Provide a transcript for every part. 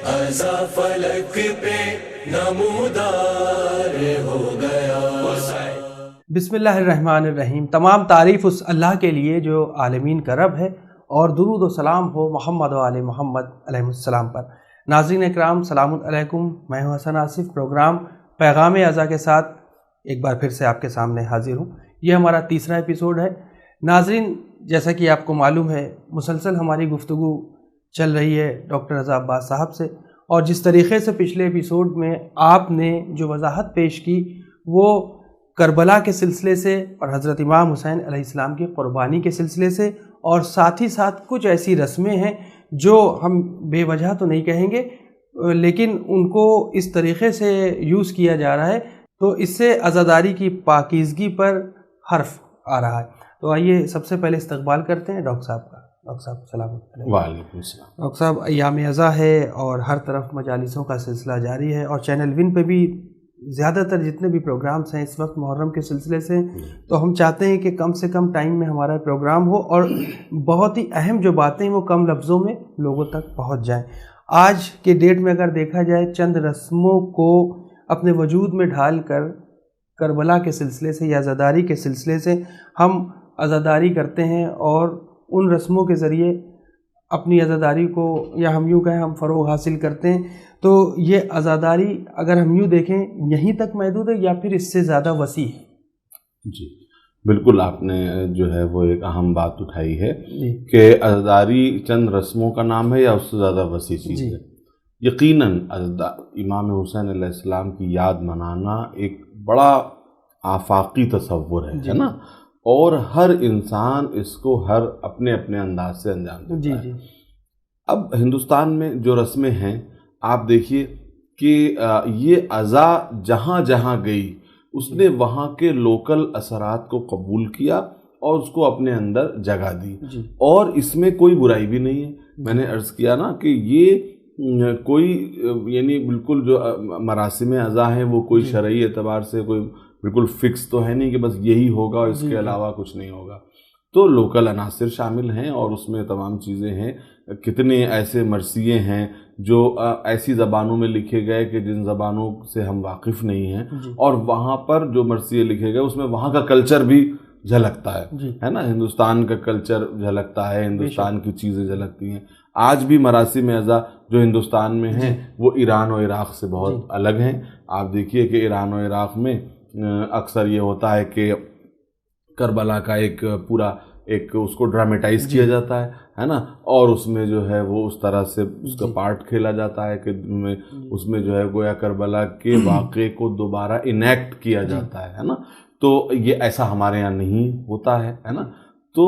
ازا فلک پہ نمودار ہو گیا۔ بسم اللہ الرحمن الرحیم۔ تمام تعریف اس اللہ کے لیے جو عالمین کا رب ہے، اور درود و سلام ہو محمد و آل محمد علیہ السلام پر۔ ناظرین اکرام، سلام علیکم۔ میں ہوں حسن آصف، پروگرام پیغام ازا کے ساتھ ایک بار پھر سے آپ کے سامنے حاضر ہوں۔ یہ ہمارا تیسرا ایپیسوڈ ہے۔ ناظرین، جیسا کہ آپ کو معلوم ہے، مسلسل ہماری گفتگو چل رہی ہے ڈاکٹر رضا عباس صاحب سے، اور جس طریقے سے پچھلے ایپیسوڈ میں آپ نے جو وضاحت پیش کی وہ کربلا کے سلسلے سے اور حضرت امام حسین علیہ السلام کی قربانی کے سلسلے سے، اور ساتھ ہی ساتھ کچھ ایسی رسمیں ہیں جو ہم بے وجہ تو نہیں کہیں گے، لیکن ان کو اس طریقے سے یوز کیا جا رہا ہے تو اس سے عزاداری کی پاکیزگی پر حرف آ رہا ہے۔ تو آئیے سب سے پہلے استقبال کرتے ہیں ڈاکٹر صاحب کا۔ ڈاکٹر صاحب السلام علیکم۔ وعلیکم السلام۔ ڈاکٹر صاحب، ایام ازا ہے اور ہر طرف مجالسوں کا سلسلہ جاری ہے، اور چینل ون پہ بھی زیادہ تر جتنے بھی پروگرامز ہیں اس وقت محرم کے سلسلے سے، تو ہم چاہتے ہیں کہ کم سے کم ٹائم میں ہمارا پروگرام ہو اور بہت ہی اہم جو باتیں وہ کم لفظوں میں لوگوں تک پہنچ جائیں۔ آج کے ڈیٹ میں اگر دیکھا جائے، چند رسموں کو اپنے وجود میں ڈھال کر کربلا کے سلسلے سے یا عزاداری کے سلسلے سے ہم عزاداری کرتے ہیں، اور ان رسموں کے ذریعے اپنی عزاداری کو، یا ہم یوں کہیں، ہم فروغ حاصل کرتے ہیں۔ تو یہ عزاداری اگر ہم یوں دیکھیں یہیں تک محدود ہے یا پھر اس سے زیادہ وسیع ہے؟ جی بالکل، آپ نے جو ہے وہ ایک اہم بات اٹھائی ہے کہ عزاداری چند رسموں کا نام ہے یا اس سے زیادہ وسیع چیز ہے۔ یقیناً امام حسین علیہ السلام کی یاد منانا ایک بڑا آفاقی تصور ہے نا، اور ہر انسان اس کو ہر اپنے اپنے انداز سے انجام دیتا ہے۔ اب ہندوستان میں جو رسمیں ہیں، آپ دیکھیے کہ یہ عزا جہاں جہاں گئی اس نے وہاں کے لوکل اثرات کو قبول کیا اور اس کو اپنے اندر جگہ دی، اور اس میں کوئی برائی بھی نہیں ہے۔ میں نے عرض کیا نا کہ یہ کوئی یعنی بالکل جو مراسم عزا ہیں وہ کوئی شرعی اعتبار سے کوئی بالکل فکس تو ہے نہیں کہ بس یہی ہوگا اور اس کے علاوہ کچھ نہیں ہوگا۔ تو لوکل عناصر شامل ہیں اور اس میں تمام چیزیں ہیں۔ کتنے ایسے مرثیے ہیں جو ایسی زبانوں میں لکھے گئے کہ جن زبانوں سے ہم واقف نہیں ہیں، اور وہاں پر جو مرثیے لکھے گئے اس میں وہاں کا کلچر بھی جھلکتا ہے نا، ہندوستان کا کلچر جھلکتا ہے، ہندوستان کی چیزیں جھلکتی ہیں۔ آج بھی مراسم عزا جو ہندوستان میں ہیں وہ ایران و عراق سے بہت الگ ہیں۔ آپ دیکھیے کہ ایران و عراق میں اکثر یہ ہوتا ہے کہ کربلا کا ایک پورا اس کو ڈرامیٹائز کیا جاتا ہے نا، اور اس میں جو ہے وہ اس طرح سے اس کا پارٹ کھیلا جاتا ہے کہ اس میں جو ہے گویا کربلا کے واقعے کو دوبارہ انیکٹ کیا جاتا ہے نا۔ تو یہ ایسا ہمارے یہاں نہیں ہوتا ہے نا۔ تو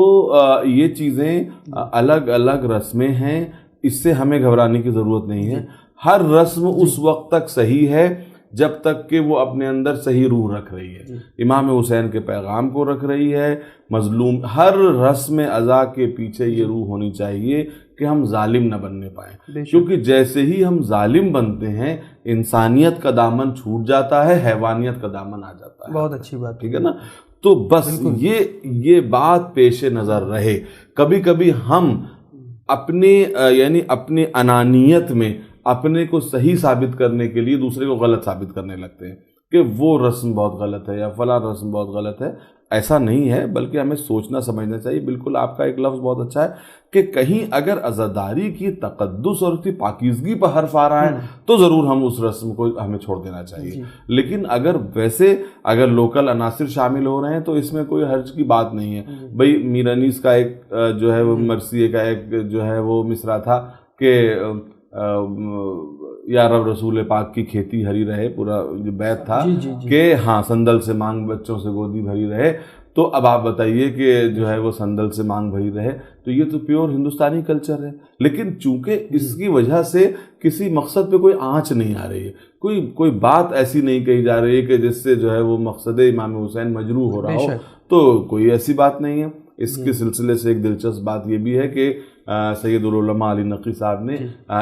یہ چیزیں الگ الگ رسمیں ہیں، اس سے ہمیں گھبرانے کی ضرورت نہیں ہے۔ ہر رسم اس وقت تک صحیح ہے جب تک کہ وہ اپنے اندر صحیح روح رکھ رہی ہے، امام حسین کے پیغام کو رکھ رہی ہے، مظلوم۔ ہر رسم عزا کے پیچھے یہ روح ہونی چاہیے کہ ہم ظالم نہ بننے پائیں، کیونکہ جیسے ہی ہم ظالم بنتے ہیں انسانیت کا دامن چھوٹ جاتا ہے، حیوانیت کا دامن آ جاتا ہے۔ بہت اچھی بات، ٹھیک ہے نا۔ تو بس یہ بات پیش نظر رہے۔ کبھی کبھی ہم اپنی انانیت میں اپنے کو صحیح ثابت کرنے کے لیے دوسرے کو غلط ثابت کرنے لگتے ہیں کہ وہ رسم بہت غلط ہے یا فلاں رسم بہت غلط ہے۔ ایسا نہیں ہے، بلکہ ہمیں سوچنا سمجھنا چاہیے۔ بالکل آپ کا ایک لفظ بہت اچھا ہے کہ کہیں اگر عزاداری کی تقدس اور اس کی پاکیزگی پر حرف آ رہا ہے تو ضرور ہم اس رسم کو ہمیں چھوڑ دینا چاہیے، لیکن اگر لوکل عناصر شامل ہو رہے ہیں تو اس میں کوئی حرج کی بات نہیں ہے۔ بھئی میر انیس کا ایک جو ہے وہ مرثیے کا ایک جو ہے وہ مصرع تھا کہ یا رب رسول پاک کی کھیتی ہری رہے، پورا جو بیت تھا کہ ہاں سندل سے مانگ بچوں سے گودی بھری رہے۔ تو اب آپ بتائیے کہ جو ہے وہ سندل سے مانگ بھری رہے، تو یہ تو پیور ہندوستانی کلچر ہے، لیکن چونکہ اس کی وجہ سے کسی مقصد پہ کوئی آنچ نہیں آ رہی ہے، کوئی بات ایسی نہیں کہی جا رہی ہے کہ جس سے جو ہے وہ مقصد امام حسین مجروح ہو رہا ہو، تو کوئی ایسی بات نہیں ہے۔ اس کے سلسلے سے ایک دلچسپ بات یہ بھی ہے کہ سید العلماء علی نقی صاحب نے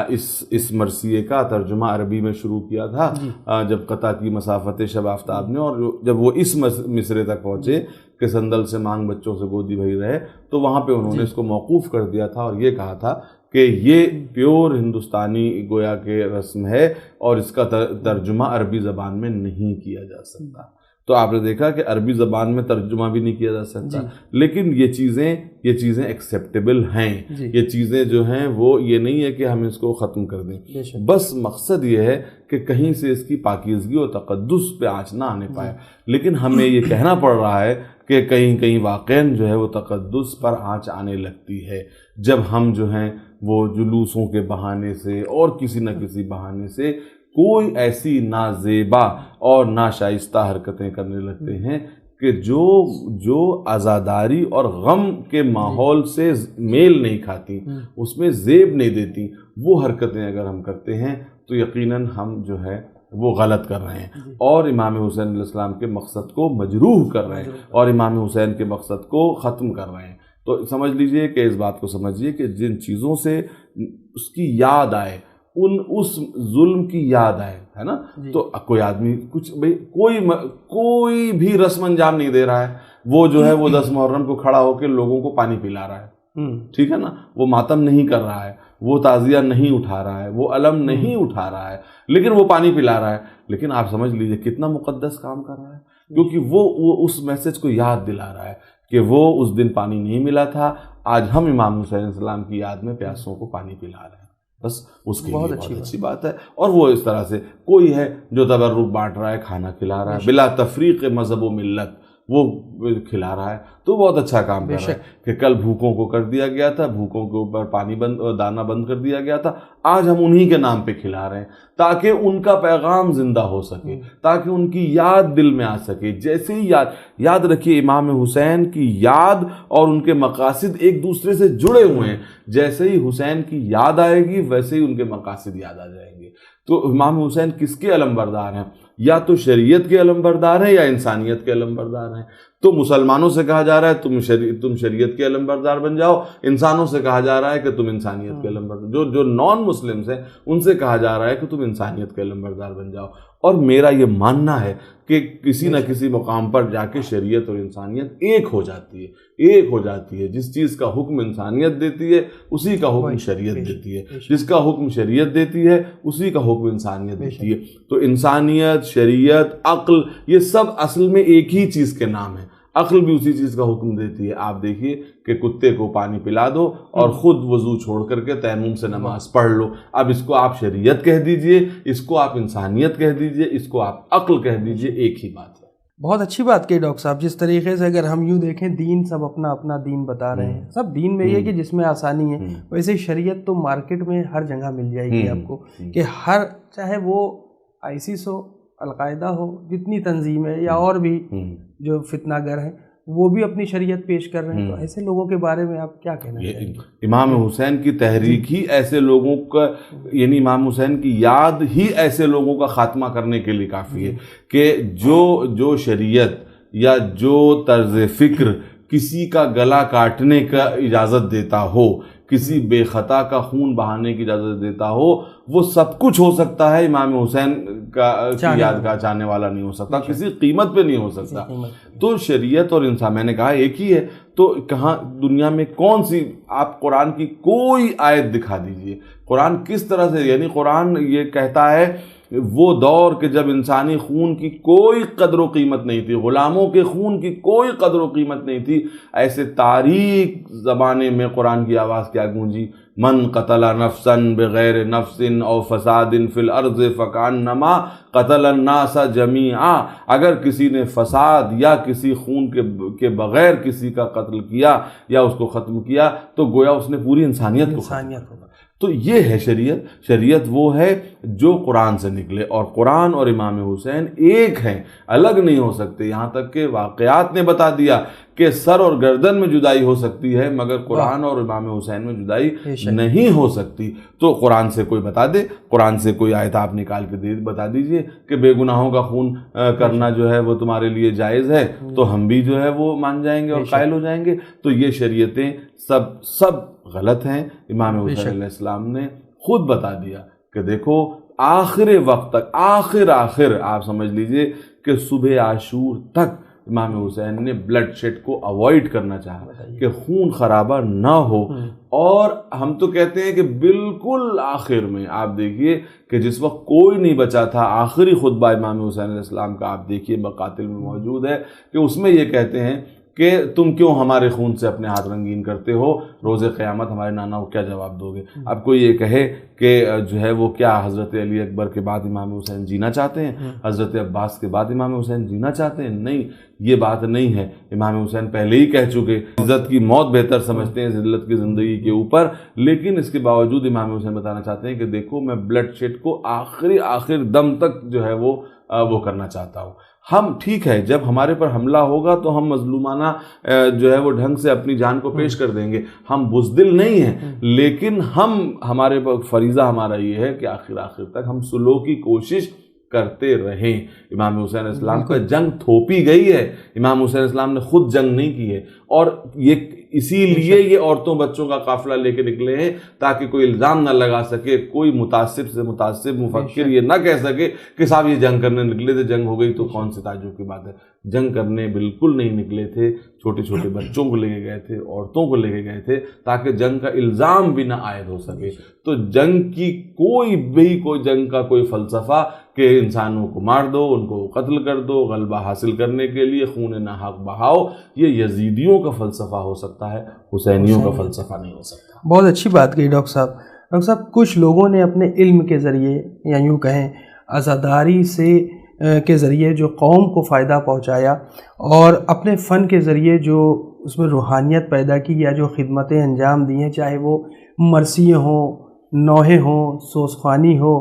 اس مرثیے کا ترجمہ عربی میں شروع کیا تھا جب قطع کی مسافت شب آفتاب نے، اور جب وہ اس مصرے تک پہنچے کہ سندل سے مانگ بچوں سے گودی بھری رہے، تو وہاں پہ انہوں نے اس کو موقوف کر دیا تھا اور یہ کہا تھا کہ یہ پیور ہندوستانی گویا کہ رسم ہے اور اس کا ترجمہ عربی زبان میں نہیں کیا جا سکتا۔ تو آپ نے دیکھا کہ عربی زبان میں ترجمہ بھی نہیں کیا جا سکتا، لیکن یہ چیزیں ایکسیپٹیبل ہیں، یہ چیزیں جو ہیں وہ یہ نہیں ہے کہ ہم اس کو ختم کر دیں، بس مقصد یہ ہے کہ کہیں سے اس کی پاکیزگی اور تقدس پہ آنچ نہ آنے پائے۔ لیکن ہمیں یہ کہنا پڑ رہا ہے کہ کہیں واقعاً جو ہے وہ تقدس پر آنچ آنے لگتی ہے جب ہم جو ہیں وہ جلوسوں کے بہانے سے اور کسی نہ کسی بہانے سے کوئی ایسی نازیبا اور ناشائستہ حرکتیں کرنے لگتے ہیں کہ جو عزاداری اور غم کے ماحول سے میل نہیں کھاتی، اس میں زیب نہیں دیتی، وہ حرکتیں اگر ہم کرتے ہیں تو یقیناً ہم جو ہے وہ غلط کر رہے ہیں اور امام حسین علیہ السلام کے مقصد کو مجروح کر رہے ہیں اور امام حسین کے مقصد کو ختم کر رہے ہیں۔ تو سمجھ لیجئے کہ اس بات کو سمجھیے کہ جن چیزوں سے اس کی یاد آئے، اس ظلم کی یاد آئے، ہے نا، تو کوئی آدمی کچھ کوئی بھی رسم انجام نہیں دے رہا ہے، وہ جو ہے وہ 10 محرم کو کھڑا ہو کے لوگوں کو پانی پلا رہا ہے، ٹھیک ہے نا، وہ ماتم نہیں کر رہا ہے، وہ تعزیہ نہیں اٹھا رہا ہے، وہ علم نہیں اٹھا رہا ہے، لیکن وہ پانی پلا رہا ہے۔ لیکن آپ سمجھ لیجئے کتنا مقدس کام کر رہا ہے، کیونکہ وہ اس میسج کو یاد دلا رہا ہے کہ وہ اس دن پانی نہیں ملا تھا، آج ہم امام حسین علیہ السلام کی یاد میں پیاسوں کو پانی پلا رہے ہیں، بس اس کے لیے بہت اچھی بات ہے۔ اور وہ اس طرح سے کوئی ہے جو تبرک بانٹ رہا ہے، کھانا کھلا رہا ہے بلا تفریق مذہب و ملت، وہ کھلا رہا ہے، تو بہت اچھا کام کر رہا ہے کہ کل بھوکوں کو کر دیا گیا تھا، بھوکوں کے اوپر پانی دانا بند کر دیا گیا تھا، آج ہم انہی کے نام پہ کھلا رہے ہیں تاکہ ان کا پیغام زندہ ہو سکے، تاکہ ان کی یاد دل میں آ سکے۔ جیسے ہی یاد رکھیے امام حسین کی یاد اور ان کے مقاصد ایک دوسرے سے جڑے ہوئے ہیں، جیسے ہی حسین کی یاد آئے گی ویسے ہی ان کے مقاصد یاد آ جائیں گے۔ تو امام حسین کس کے علم بردار ہیں؟ یا تو شریعت کے علم بردار ہیں یا انسانیت کے علم بردار ہیں۔ تو مسلمانوں سے کہا جا رہا ہے تم شریعت کے علم بردار بن جاؤ، انسانوں سے کہا جا رہا ہے کہ تم انسانیت کے علم بردار، جو نان مسلمز ہیں ان سے کہا جا رہا ہے کہ تم انسانیت کے علم بردار بن جاؤ۔ اور میرا یہ ماننا ہے کہ کسی نہ کسی مقام پر جا کے شریعت اور انسانیت ایک ہو جاتی ہے، جس چیز کا حکم انسانیت دیتی ہے اسی کا حکم شریعت دیتی ہے، جس کا حکم شریعت دیتی ہے اسی کا حکم انسانیت دیتی ہے۔ تو انسانیت، شریعت، عقل، یہ سب اصل میں ایک ہی چیز کے نام ہیں، عقل بھی اسی چیز کا حکم دیتی ہے۔ آپ دیکھیے کہ کتے کو پانی پلا دو اور خود وضو چھوڑ کر کے تیمم سے نماز پڑھ لو، اب اس کو آپ شریعت کہہ دیجئے، اس کو آپ انسانیت کہہ دیجئے، اس کو آپ عقل کہہ دیجئے، ایک ہی بات ہے۔ بہت اچھی بات کی ڈاکٹر صاحب، جس طریقے سے اگر ہم یوں دیکھیں دین سب اپنا اپنا دین بتا رہے ہیں، سب دین میں یہ کہ جس میں آسانی ہے، ویسے شریعت تو مارکیٹ میں ہر جگہ مل جائے گی آپ کو، کہ ہر چاہے وہ ISIS ہو، القاعدہ ہو، جتنی تنظیم ہے یا اور بھی جو فتنہ گر ہیں وہ بھی اپنی شریعت پیش کر رہے ہیں، تو ایسے لوگوں کے بارے میں آپ کیا کہنا چاہیں گے؟ امام حسین کی تحریک ہی ایسے لوگوں کا، یعنی امام حسین کی یاد ہی ایسے لوگوں کا خاتمہ کرنے کے لیے کافی ہے کہ جو شریعت یا جو طرز فکر کسی کا گلا کاٹنے کا اجازت دیتا ہو، کسی بے خطا کا خون بہانے کی اجازت دیتا ہو، وہ سب کچھ ہو سکتا ہے، امام حسین کی یاد کا چاہنے والا نہیں ہو سکتا، کسی قیمت پہ نہیں ہو سکتا۔ تو شریعت اور انسان، میں نے کہا ایک ہی ہے، تو کہاں دنیا میں کون سی، آپ قرآن کی کوئی آیت دکھا دیجئے، قرآن کس طرح سے، یعنی قرآن یہ کہتا ہے وہ دور کہ جب انسانی خون کی کوئی قدر و قیمت نہیں تھی، غلاموں کے خون کی کوئی قدر و قیمت نہیں تھی، ایسے تاریک زمانے میں قرآن کی آواز کیا گونجی، من قتل نفسا بغیر نفس او فساد فی الارض فکانما قتل الناس جمیعا، اگر کسی نے فساد یا کسی خون کے بغیر کسی کا قتل کیا یا اس کو ختم کیا تو گویا اس نے پوری انسانیت کو ختم کیا۔ تو یہ ہے شریعت. شریعت وہ ہے جو قرآن سے نکلے، اور قرآن اور امام حسین ایک ہیں، الگ نہیں ہو سکتے. یہاں تک کہ واقعات نے بتا دیا کہ سر اور گردن میں جدائی ہو سکتی ہے مگر قرآن اور امام حسین میں جدائی نہیں ہو سکتی. تو قرآن سے کوئی بتا دے، قرآن سے کوئی آیت آپ نکال کے بتا دیجئے کہ بے گناہوں کا خون کرنا جو ہے وہ تمہارے لیے جائز ہے، تو ہم بھی جو ہے وہ مان جائیں گے اور قائل ہو جائیں گے. تو یہ شریعتیں سب غلط ہیں. امام حسین علیہ السلام نے خود بتا دیا کہ دیکھو آخر وقت تک، آخر آپ سمجھ لیجئے کہ صبح عاشور تک امام حسین نے بلڈ شیڈ کو اوائڈ کرنا چاہا کہ خون خرابہ نہ ہو. اور ہم تو کہتے ہیں کہ بالکل آخر میں آپ دیکھیے کہ جس وقت کوئی نہیں بچا تھا، آخری خطبہ امام حسین علیہ السلام کا آپ دیکھیے مقاتل میں موجود ہے کہ اس میں یہ کہتے ہیں کہ تم کیوں ہمارے خون سے اپنے ہاتھ رنگین کرتے ہو، روز قیامت ہمارے نانا کو کیا جواب دو گے؟ اب کوئی یہ کہے کہ جو ہے وہ کیا حضرت علی اکبر کے بعد امام حسین جینا چاہتے ہیں، حضرت عباس کے بعد امام حسین جینا چاہتے ہیں؟ نہیں، یہ بات نہیں ہے. امام حسین پہلے ہی کہہ چکے عزت کی موت بہتر سمجھتے ہیں ذلت کی زندگی کے اوپر، لیکن اس کے باوجود امام حسین بتانا چاہتے ہیں کہ دیکھو میں بلڈ شیڈ کو آخر دم تک جو ہے وہ کرنا چاہتا ہوں. ہم ٹھیک ہے جب ہمارے پر حملہ ہوگا تو ہم مظلومانہ جو ہے وہ ڈھنگ سے اپنی جان کو پیش کر دیں گے، ہم بزدل نہیں ہیں، لیکن ہمارے پر فریضہ ہمارا یہ ہے کہ آخر تک ہم صلح کی کوشش کرتے رہیں. امام حسین علیہ السلام کو جنگ تھوپی گئی ہے، امام حسین علیہ السلام نے خود جنگ نہیں کی ہے، اور یہ اسی لیے یہ عورتوں بچوں کا قافلہ لے کے نکلے ہیں تاکہ کوئی الزام نہ لگا سکے، کوئی متعصب سے متعصب مفکر یہ نہ کہہ سکے کہ صاحب یہ جنگ کرنے نکلے تھے، جنگ ہو گئی تو کون سے تعجب کی بات ہے. جنگ کرنے بالکل نہیں نکلے تھے، چھوٹے چھوٹے بچوں کو لے کے گئے تھے، عورتوں کو لے کے گئے تھے تاکہ جنگ کا الزام بھی نہ عائد ہو سکے. تو جنگ کی کوئی جنگ کا کوئی فلسفہ کہ انسانوں کو مار دو، ان کو قتل کر دو، غلبہ حاصل کرنے کے لیے خون ناحق بہاؤ، یہ یزیدیوں کا فلسفہ ہو سکتا ہے، حسینیوں کا فلسفہ نہیں ہو سکتا. بہت اچھی بات کہی ڈاکٹر صاحب. ڈاکٹر صاحب کچھ لوگوں نے اپنے علم کے ذریعے یا یوں کہیں عزاداری کے ذریعے جو قوم کو فائدہ پہنچایا، اور اپنے فن کے ذریعے جو اس میں روحانیت پیدا کی یا جو خدمتیں انجام دی ہیں، چاہے وہ مرثیے ہوں، نوحے ہوں، سوزخوانی ہو،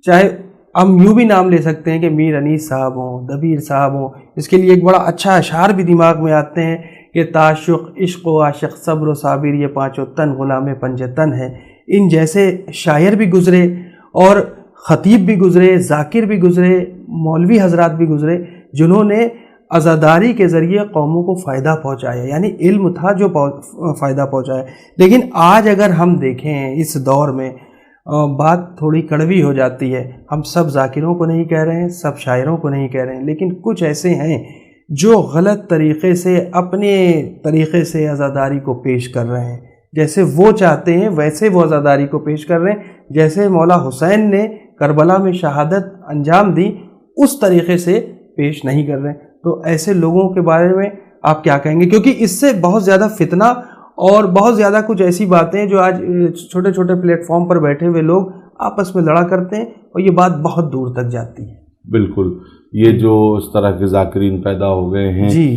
چاہے ہم یوں بھی نام لے سکتے ہیں کہ میر انیس صاحب ہوں، دبیر صاحب ہوں. اس کے لیے ایک بڑا اچھا اشعار بھی دماغ میں آتے ہیں کہ تعشق عشق و عاشق صبر و صابر یہ پانچوں تن غلام پنجتن ہے. ان جیسے شاعر بھی گزرے اور خطیب بھی گزرے، ذاکر بھی گزرے، مولوی حضرات بھی گزرے، جنہوں نے عزاداری کے ذریعے قوموں کو فائدہ پہنچایا، یعنی علم تھا جو فائدہ پہنچایا. لیکن آج اگر ہم دیکھیں اس دور میں بات تھوڑی کڑوی ہو جاتی ہے. ہم سب ذاکروں کو نہیں کہہ رہے ہیں، سب شاعروں کو نہیں کہہ رہے ہیں، لیکن کچھ ایسے ہیں جو غلط طریقے سے اپنے طریقے سے عزاداری کو پیش کر رہے ہیں. جیسے وہ چاہتے ہیں ویسے وہ عزاداری کو پیش کر رہے ہیں. جیسے مولا حسین نے کربلا میں شہادت انجام دی اس طریقے سے پیش نہیں کر رہے ہیں. تو ایسے لوگوں کے بارے میں آپ کیا کہیں گے؟ کیونکہ اس سے بہت زیادہ فتنہ اور بہت زیادہ کچھ ایسی باتیں جو آج چھوٹے چھوٹے پلیٹ فارم پر بیٹھے ہوئے لوگ آپس میں لڑا کرتے ہیں، اور یہ بات بہت دور تک جاتی ہے. بالکل، یہ جو اس طرح کے ذاکرین پیدا ہو گئے ہیں جی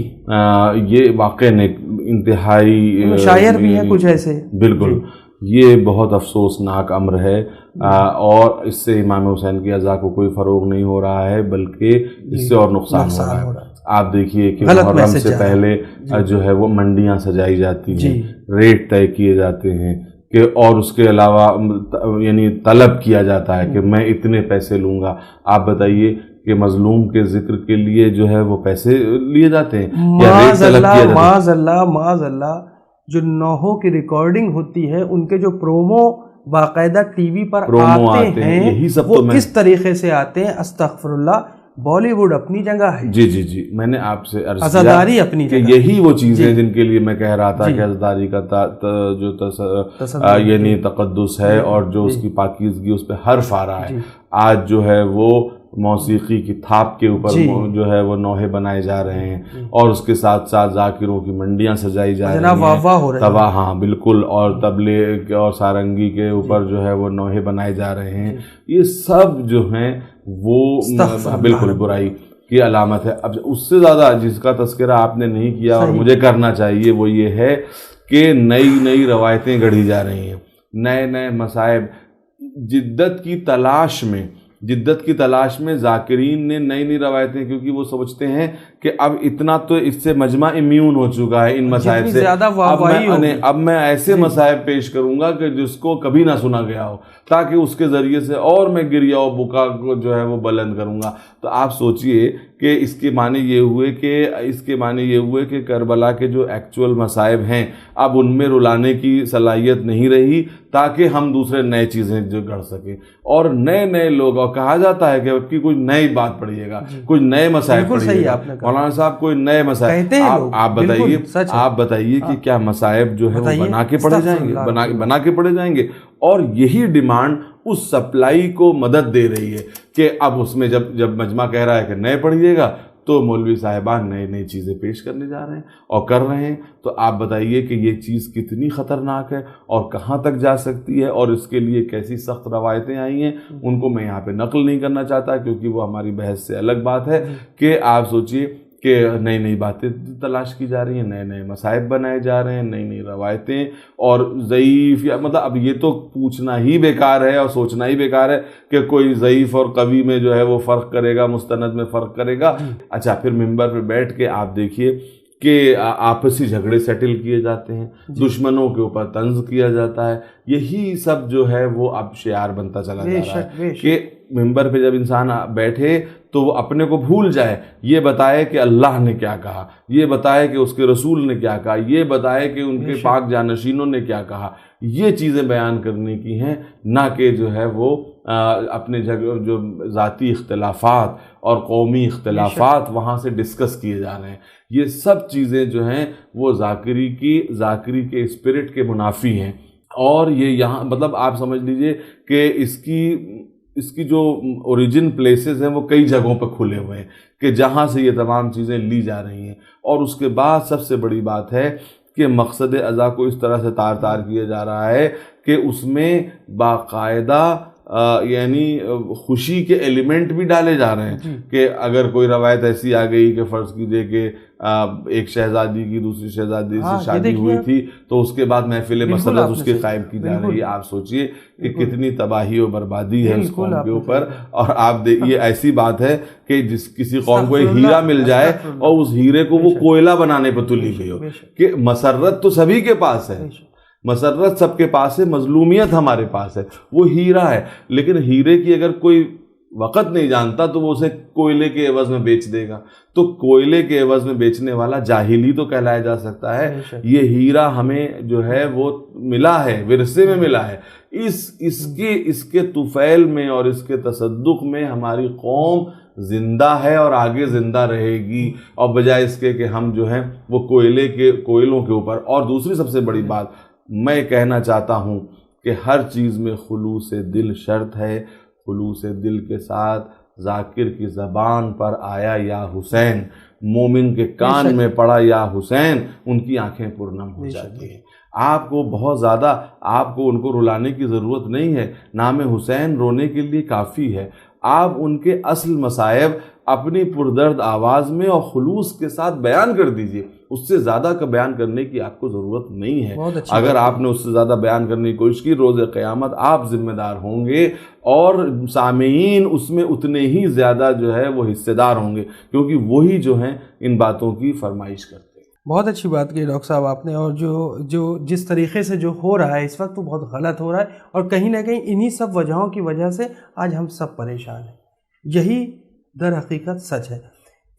یہ واقع انتہائی شاعر بھی ہیں کچھ ایسے. بالکل یہ بہت افسوسناک امر ہے، اور اس سے امام حسین کی عزا کو کوئی فروغ نہیں ہو رہا ہے بلکہ اس سے اور نقصان ہو رہا ہے. آپ دیکھیے کہ محرم سے پہلے جو ہے وہ منڈیاں سجائی جاتی ہیں، ریٹ طے کیے جاتے ہیں کہ اور اس کے علاوہ یعنی طلب کیا جاتا ہے کہ میں اتنے پیسے لوں گا. آپ بتائیے کہ مظلوم کے ذکر کے لیے جو ہے وہ پیسے لیے جاتے ہیں یا ریٹ طلب کیا جاتا ہے؟ معاذ اللہ جو نوحوں کی ریکارڈنگ ہوتی ہے، ان کے جو پرومو باقاعدہ ٹی وی پر آتے ہیں یہی سب وہ اس طریقے سے آتے ہیں. استغفر اللہ، بالی ووڈ اپنی جگہ ہے. جی میں نے آپ سے عرض کیا عزاداری اپنی جگہ، یہی وہ چیزیں جن کے لیے میں کہہ رہا تھا کہ عزاداری کا جو یعنی تقدس ہے اور جو اس کی پاکیزگی اس پہ حرف آ رہا ہے. آج جو ہے وہ موسیقی کی تھاپ کے اوپر جو ہے وہ نوحے بنائے جا رہے ہیں، اور اس کے ساتھ ساتھ ذاکروں کی منڈیاں سجائی جا رہی ہیں. ہاں بالکل، اور طبلے اور سارنگی کے اوپر جو ہے وہ نوحے بنائے جا رہے ہیں. یہ سب جو ہیں وہ بالکل برائی کی علامت ہے. اب اس سے زیادہ جس کا تذکرہ آپ نے نہیں کیا اور مجھے کرنا چاہیے وہ یہ ہے کہ نئی روایتیں گڑھی جا رہی ہیں، نئے نئے مصائب، جدت کی تلاش میں ذاکرین نے نئی نئی روایتیں، کیونکہ وہ سمجھتے ہیں کہ اب اتنا تو اس سے مجمع امیون ہو چکا ہے ان مسائب سے، اب میں ایسے مسائب پیش کروں گا کہ جس کو کبھی نہ سنا گیا ہو، تاکہ اس کے ذریعے سے اور میں گریہ و بکا کو جو ہے وہ بلند کروں گا۔ تو آپ سوچئے کہ اس کے معنی یہ ہوئے کہ کربلا کے جو ایکچول مصائب ہیں اب ان میں رلانے کی صلاحیت نہیں رہی، تاکہ ہم دوسرے نئے چیزیں جو گڑھ سکیں، اور نئے نئے لوگ، اور کہا جاتا ہے کہ اب کی کوئی نئی بات پڑھیے گا، کوئی نئے مسائب پڑھیے گا، مولانا صاحب کوئی نئے مسائب، آپ بتائیے کہ کیا مسائب جو ہے وہ بنا کے پڑھے جائیں گے، اور یہی ڈیمانڈ اس سپلائی کو مدد دے رہی ہے کہ اب اس میں جب مجمع کہہ رہا ہے کہ نئے پڑھیے گا، تو مولوی صاحبان نئی چیزیں پیش کرنے جا رہے ہیں اور کر رہے ہیں۔ تو آپ بتائیے کہ یہ چیز کتنی خطرناک ہے اور کہاں تک جا سکتی ہے، اور اس کے لیے کیسی سخت روایتیں آئی ہیں، ان کو میں یہاں پہ نقل نہیں کرنا چاہتا، کیونکہ وہ ہماری بحث سے الگ بات ہے۔ کہ آپ سوچئے کہ نئی باتیں تلاش کی جا رہی ہیں، نئے مصائب بنائے جا رہے ہیں، نئی روایتیں، اور ضعیف، یا مطلب اب یہ تو پوچھنا ہی بیکار ہے اور سوچنا ہی بیکار ہے کہ کوئی ضعیف اور قوی میں جو ہے وہ فرق کرے گا، مستند میں فرق کرے گا۔ اچھا، پھر ممبر پہ بیٹھ کے آپ دیکھیے کہ آپسی جھگڑے سیٹل کیے جاتے ہیں، دشمنوں کے اوپر طنز کیا جاتا ہے، یہی سب جو ہے وہ اب شعار بنتا چلا جا رہا ہے کہ ممبر پہ جب انسان بیٹھے تو وہ اپنے کو بھول جائے، یہ بتائے کہ اللہ نے کیا کہا، یہ بتائے کہ اس کے رسول نے کیا کہا، یہ بتائے کہ ان کے پاک جانشینوں نے کیا کہا، یہ چیزیں بیان کرنے کی ہیں، نہ کہ جو ہے وہ اپنے جو ذاتی اختلافات اور قومی اختلافات وہاں سے ڈسکس کیے جا رہے ہیں۔ یہ سب چیزیں جو ہیں وہ ذاکری کے اسپرٹ کے منافی ہیں، اور یہ یہاں مطلب آپ سمجھ لیجئے کہ اس کی جو اوریجن پلیسز ہیں وہ کئی جگہوں پہ کھلے ہوئے ہیں کہ جہاں سے یہ تمام چیزیں لی جا رہی ہیں۔ اور اس کے بعد سب سے بڑی بات ہے کہ مقصد ازا کو اس طرح سے تار کیا جا رہا ہے کہ اس میں باقاعدہ یعنی خوشی کے ایلیمنٹ بھی ڈالے جا رہے ہیں کہ اگر کوئی روایت ایسی آ گئی کہ فرض کیجئے کہ ایک شہزادی کی دوسری شہزادی سے شادی ہوئی تھی تو اس کے بعد محفل مسرت اس کے قائم کی جا رہی ہے۔ آپ سوچئے کہ کتنی تباہی و بربادی ہے اس قوم کے اوپر، اور آپ دیکھیے ایسی بات ہے کہ کسی قوم کو ایک ہیرا مل جائے اور اس ہیرے کو وہ کوئلہ بنانے پر تلی گئی ہو، کہ مسرت تو سبھی کے پاس ہے، مسرت سب کے پاس ہے، مظلومیت ہمارے پاس ہے، وہ ہیرا ہے، لیکن ہیرے کی اگر کوئی وقت نہیں جانتا تو وہ اسے کوئلے کے عوض میں بیچ دے گا، تو کوئلے کے عوض میں بیچنے والا جاہلی تو کہلایا جا سکتا ہے۔ یہ ہیرا ہمیں جو ہے وہ ملا ہے، ورثے میں ملا ہے، اس کے طفیل میں اور اس کے تصدق میں ہماری قوم زندہ ہے اور آگے زندہ رہے گی، اور بجائے اس کے کہ ہم جو ہیں وہ کوئلوں کے اوپر۔ اور دوسری سب سے بڑی بات میں کہنا چاہتا ہوں کہ ہر چیز میں خلوص دل شرط ہے، خلوص دل کے ساتھ ذاکر کی زبان پر آیا یا حسین، مومن کے کان میں پڑا یا حسین، ان کی آنکھیں پرنم ہو جاتی ہیں۔ آپ کو بہت زیادہ ان کو رلانے کی ضرورت نہیں ہے، نام حسین رونے کے لیے کافی ہے۔ آپ ان کے اصل مصائب اپنی پردرد آواز میں اور خلوص کے ساتھ بیان کر دیجئے، اس سے زیادہ کا بیان کرنے کی آپ کو ضرورت نہیں ہے۔ اگر آپ نے اس سے زیادہ بیان کرنے کی کوشش کی، روز قیامت آپ ذمہ دار ہوں گے، اور سامعین اس میں اتنے ہی زیادہ جو ہے وہ حصے دار ہوں گے، کیونکہ وہی جو ہیں ان باتوں کی فرمائش کرتے ہیں۔ بہت اچھی بات کی ڈاکٹر صاحب آپ نے، اور جو جس طریقے سے جو ہو رہا ہے اس وقت وہ بہت غلط ہو رہا ہے، اور کہیں نہ کہیں انہی سب وجہوں کی وجہ سے آج ہم سب پریشان ہیں، یہی در حقیقت سچ ہے۔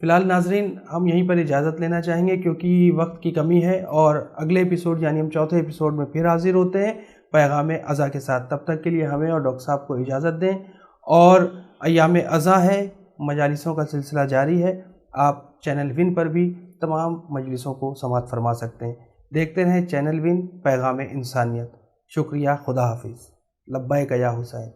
فی الحال ناظرین ہم یہیں پر اجازت لینا چاہیں گے کیونکہ وقت کی کمی ہے، اور اگلے ایپیسوڈ یعنی ہم چوتھے ایپیسوڈ میں پھر حاضر ہوتے ہیں پیغام ازا کے ساتھ۔ تب تک کے لیے ہمیں اور ڈاکٹر صاحب کو اجازت دیں، اور ایام ازا ہے، مجالسوں کا سلسلہ جاری ہے، آپ چینل ون پر بھی تمام مجلسوں کو سماعت فرما سکتے ہیں۔ دیکھتے رہیں چینل ون، پیغام انسانیت۔ شکریہ، خدا حافظ، لبیک یا حسین۔